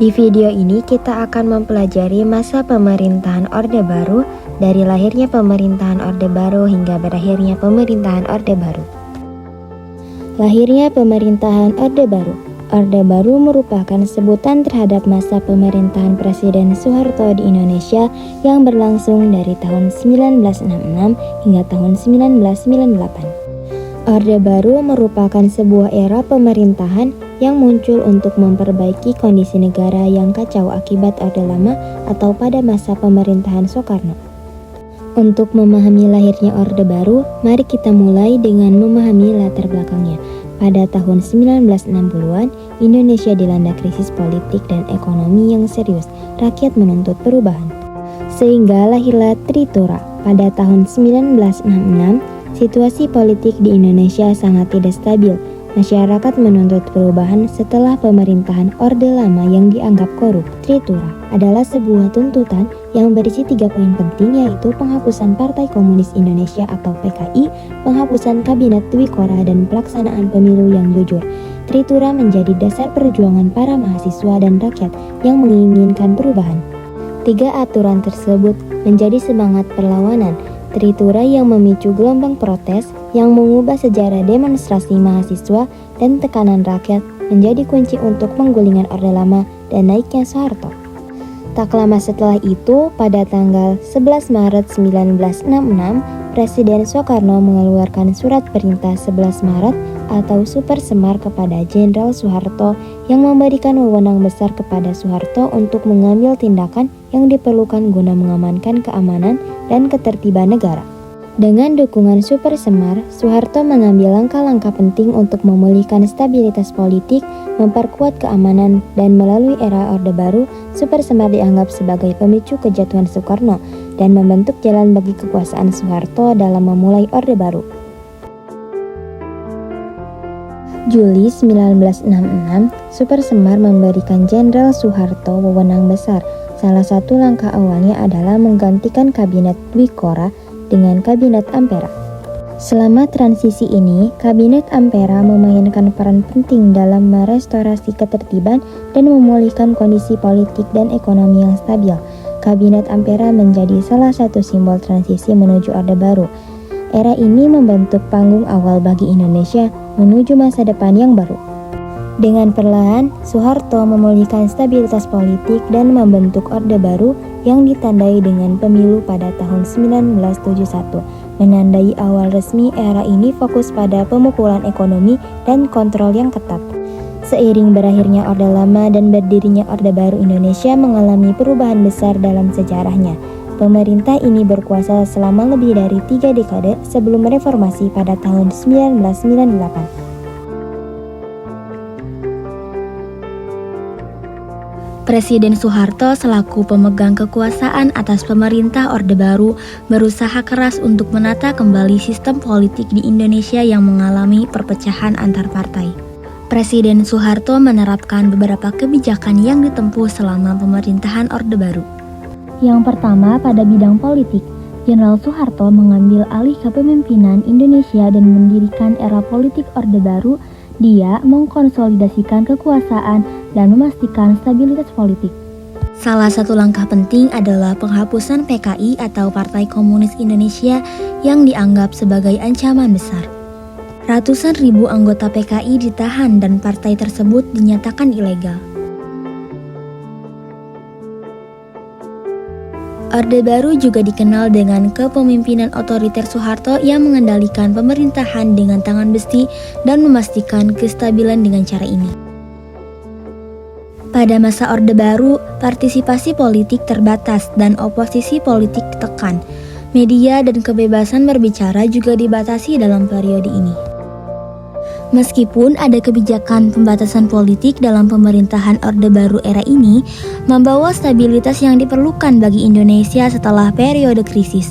Di video ini kita akan mempelajari masa pemerintahan Orde Baru, dari lahirnya pemerintahan Orde Baru hingga berakhirnya pemerintahan Orde Baru. Lahirnya pemerintahan Orde Baru. Orde Baru merupakan sebutan terhadap masa pemerintahan Presiden Soeharto di Indonesia yang berlangsung dari tahun 1966 hingga tahun 1998. Orde Baru merupakan sebuah era pemerintahan yang muncul untuk memperbaiki kondisi negara yang kacau akibat Orde Lama atau pada masa pemerintahan Soekarno. Untuk memahami lahirnya Orde Baru, mari kita mulai dengan memahami latar belakangnya. Pada tahun 1960-an, Indonesia dilanda krisis politik dan ekonomi yang serius. Rakyat menuntut perubahan. Sehingga lahirlah Tritura. Pada tahun 1966, situasi politik di Indonesia sangat tidak stabil. Masyarakat menuntut perubahan setelah pemerintahan Orde Lama yang dianggap korup. Tritura adalah sebuah tuntutan yang berisi 3 poin penting, yaitu penghapusan Partai Komunis Indonesia atau PKI, penghapusan Kabinet Dwi Kora, dan pelaksanaan pemilu yang jujur. Tritura menjadi dasar perjuangan para mahasiswa dan rakyat yang menginginkan perubahan. 3 aturan tersebut menjadi semangat perlawanan Tritura yang memicu gelombang protes yang mengubah sejarah demonstrasi mahasiswa dan tekanan rakyat menjadi kunci untuk penggulingan Orde Lama dan naiknya Soeharto. Tak lama setelah itu, pada tanggal 11 Maret 1966, Presiden Soekarno mengeluarkan surat perintah 11 Maret atau Super Semar kepada Jenderal Soeharto yang memberikan wewenang besar kepada Soeharto untuk mengambil tindakan yang diperlukan guna mengamankan keamanan dan ketertiban negara. Dengan dukungan Super Semar, Soeharto mengambil langkah-langkah penting untuk memulihkan stabilitas politik, memperkuat keamanan, dan melalui era Orde Baru, Super Semar dianggap sebagai pemicu kejatuhan Soekarno dan membentuk jalan bagi kekuasaan Soeharto dalam memulai Orde Baru. Juli 1966, Super Semar memberikan Jenderal Soeharto wewenang besar. Salah satu langkah awalnya adalah menggantikan Kabinet Dwi Kora dengan Kabinet Ampera. Selama transisi ini, Kabinet Ampera memainkan peran penting dalam merestorasi ketertiban dan memulihkan kondisi politik dan ekonomi yang stabil. Kabinet Ampera menjadi salah satu simbol transisi menuju Orde Baru. Era ini membentuk panggung awal bagi Indonesia menuju masa depan yang baru. Dengan perlahan, Soeharto memulihkan stabilitas politik dan membentuk Orde Baru yang ditandai dengan pemilu pada tahun 1971, menandai awal resmi era ini fokus pada pemukulan ekonomi dan kontrol yang ketat. Seiring berakhirnya Orde Lama dan berdirinya Orde Baru, Indonesia mengalami perubahan besar dalam sejarahnya. Pemerintah ini berkuasa selama lebih dari 3 dekade sebelum reformasi pada tahun 1998. Presiden Soeharto selaku pemegang kekuasaan atas pemerintah Orde Baru berusaha keras untuk menata kembali sistem politik di Indonesia yang mengalami perpecahan antar partai. Presiden Soeharto menerapkan beberapa kebijakan yang ditempuh selama pemerintahan Orde Baru. Yang pertama, pada bidang politik, Jenderal Soeharto mengambil alih kepemimpinan Indonesia dan mendirikan era politik Orde Baru. Dia mengkonsolidasikan kekuasaan dan memastikan stabilitas politik. Salah satu langkah penting adalah penghapusan PKI atau Partai Komunis Indonesia yang dianggap sebagai ancaman besar. Ratusan ribu anggota PKI ditahan dan partai tersebut dinyatakan ilegal. Orde Baru juga dikenal dengan kepemimpinan otoriter Soeharto yang mengendalikan pemerintahan dengan tangan besi dan memastikan kestabilan dengan cara ini. Pada masa Orde Baru, partisipasi politik terbatas dan oposisi politik ditekan. Media dan kebebasan berbicara juga dibatasi dalam periode ini. Meskipun ada kebijakan pembatasan politik dalam pemerintahan Orde Baru, era ini membawa stabilitas yang diperlukan bagi Indonesia setelah periode krisis.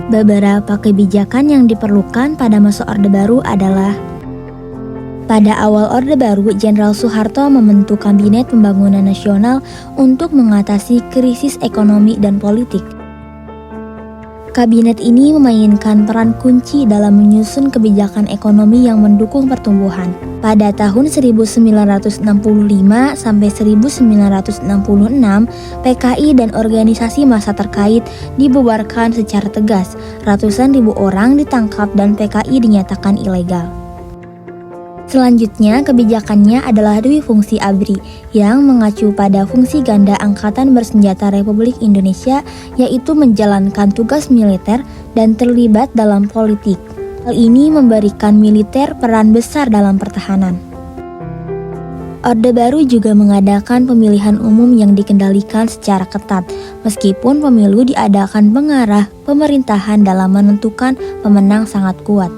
Beberapa kebijakan yang diperlukan pada masa Orde Baru adalah: pada awal Orde Baru, Jenderal Soeharto membentuk Kabinet Pembangunan Nasional untuk mengatasi krisis ekonomi dan politik. Kabinet ini memainkan peran kunci dalam menyusun kebijakan ekonomi yang mendukung pertumbuhan. Pada tahun 1965 sampai 1966, PKI dan organisasi massa terkait dibubarkan secara tegas. Ratusan ribu orang ditangkap dan PKI dinyatakan ilegal. Selanjutnya, kebijakannya adalah Dwi Fungsi ABRI yang mengacu pada fungsi ganda Angkatan Bersenjata Republik Indonesia, yaitu menjalankan tugas militer dan terlibat dalam politik. Hal ini memberikan militer peran besar dalam pertahanan. Orde Baru juga mengadakan pemilihan umum yang dikendalikan secara ketat, meskipun pemilu diadakan pengarah pemerintahan dalam menentukan pemenang sangat kuat.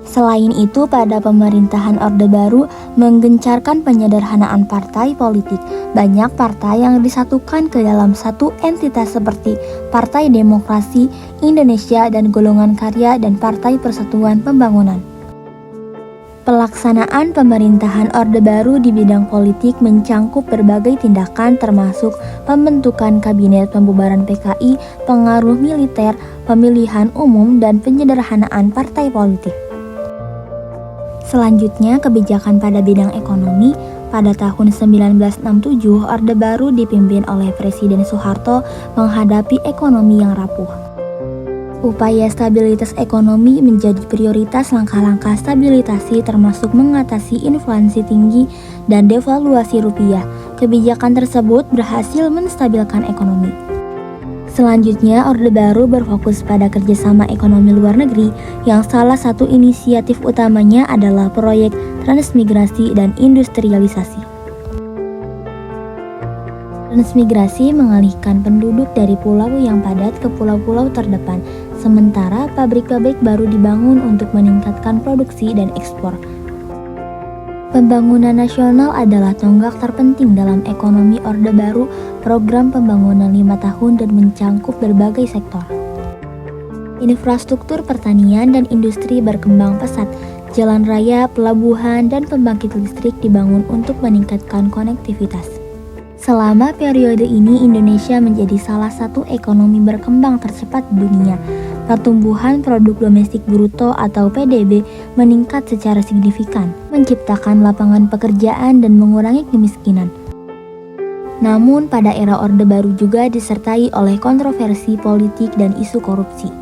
Selain itu, pada pemerintahan Orde Baru menggencarkan penyederhanaan partai politik. Banyak partai yang disatukan ke dalam satu entitas seperti Partai Demokrasi Indonesia dan Golongan Karya dan Partai Persatuan Pembangunan. Pelaksanaan pemerintahan Orde Baru di bidang politik mencangkup berbagai tindakan termasuk pembentukan kabinet, pembubaran PKI, pengaruh militer, pemilihan umum, dan penyederhanaan partai politik. Selanjutnya, kebijakan pada bidang ekonomi. Pada tahun 1967, Orde Baru dipimpin oleh Presiden Soeharto menghadapi ekonomi yang rapuh. Upaya stabilitas ekonomi menjadi prioritas. Langkah-langkah stabilisasi termasuk mengatasi inflasi tinggi dan devaluasi rupiah. Kebijakan tersebut berhasil menstabilkan ekonomi. Selanjutnya, Orde Baru berfokus pada kerjasama ekonomi luar negeri, yang salah satu inisiatif utamanya adalah proyek transmigrasi dan industrialisasi. Transmigrasi mengalihkan penduduk dari pulau yang padat ke pulau-pulau terdepan, sementara pabrik-pabrik baru dibangun untuk meningkatkan produksi dan ekspor. Pembangunan nasional adalah tonggak terpenting dalam ekonomi Orde Baru. Program pembangunan 5 tahun dan mencangkup berbagai sektor. Infrastruktur pertanian dan industri berkembang pesat. Jalan raya, pelabuhan, dan pembangkit listrik dibangun untuk meningkatkan konektivitas. Selama periode ini, Indonesia menjadi salah satu ekonomi berkembang tercepat di dunia. Pertumbuhan produk domestik bruto atau PDB meningkat secara signifikan, menciptakan lapangan pekerjaan dan mengurangi kemiskinan. Namun, pada era Orde Baru juga disertai oleh kontroversi politik dan isu korupsi.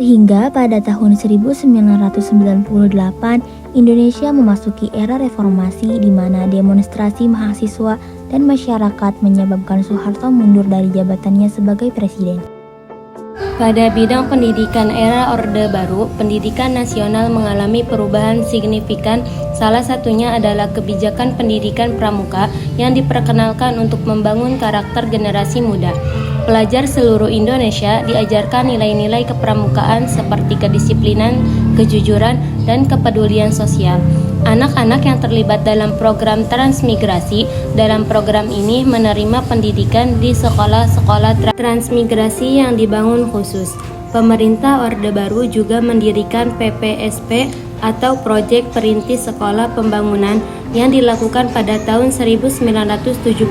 Sehingga pada tahun 1998, Indonesia memasuki era reformasi di mana demonstrasi mahasiswa dan masyarakat menyebabkan Soeharto mundur dari jabatannya sebagai presiden. Pada bidang pendidikan era Orde Baru, pendidikan nasional mengalami perubahan signifikan. Salah satunya adalah kebijakan pendidikan pramuka yang diperkenalkan untuk membangun karakter generasi muda. Pelajar seluruh Indonesia diajarkan nilai-nilai kepramukaan seperti kedisiplinan, kejujuran, dan kepedulian sosial. Anak-anak yang terlibat dalam program transmigrasi dalam program ini menerima pendidikan di sekolah-sekolah transmigrasi yang dibangun khusus. Pemerintah Orde Baru juga mendirikan PPSP atau Proyek Perintis Sekolah Pembangunan yang dilakukan pada tahun 1972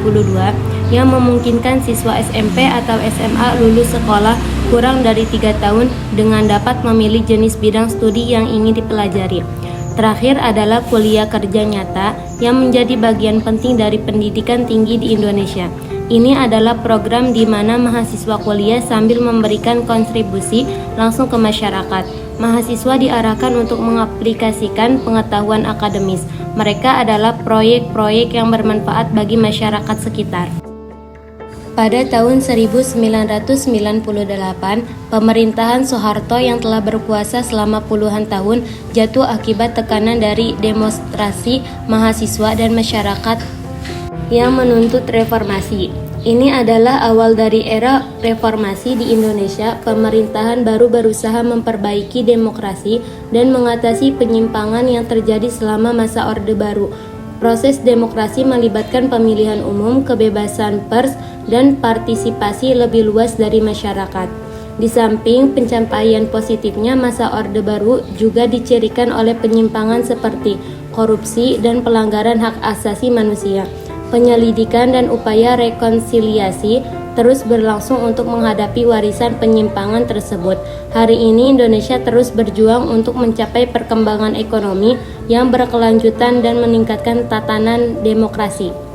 yang memungkinkan siswa SMP atau SMA lulus sekolah kurang dari 3 tahun dengan dapat memilih jenis bidang studi yang ingin dipelajari. Terakhir adalah kuliah kerja nyata yang menjadi bagian penting dari pendidikan tinggi di Indonesia. Ini adalah program di mana mahasiswa kuliah sambil memberikan kontribusi langsung ke masyarakat. Mahasiswa diarahkan untuk mengaplikasikan pengetahuan akademis. Mereka adalah proyek-proyek yang bermanfaat bagi masyarakat sekitar. Pada tahun 1998, pemerintahan Soeharto yang telah berkuasa selama puluhan tahun jatuh akibat tekanan dari demonstrasi mahasiswa dan masyarakat yang menuntut reformasi. Ini adalah awal dari era reformasi di Indonesia. Pemerintahan baru berusaha memperbaiki demokrasi dan mengatasi penyimpangan yang terjadi selama masa Orde Baru. Proses demokrasi melibatkan pemilihan umum, kebebasan pers, dan partisipasi lebih luas dari masyarakat. Di samping pencapaian positifnya, masa Orde Baru juga dicirikan oleh penyimpangan seperti korupsi dan pelanggaran hak asasi manusia. Penyelidikan dan upaya rekonsiliasi terus berlangsung untuk menghadapi warisan penyimpangan tersebut. Hari ini Indonesia terus berjuang untuk mencapai perkembangan ekonomi yang berkelanjutan dan meningkatkan tatanan demokrasi.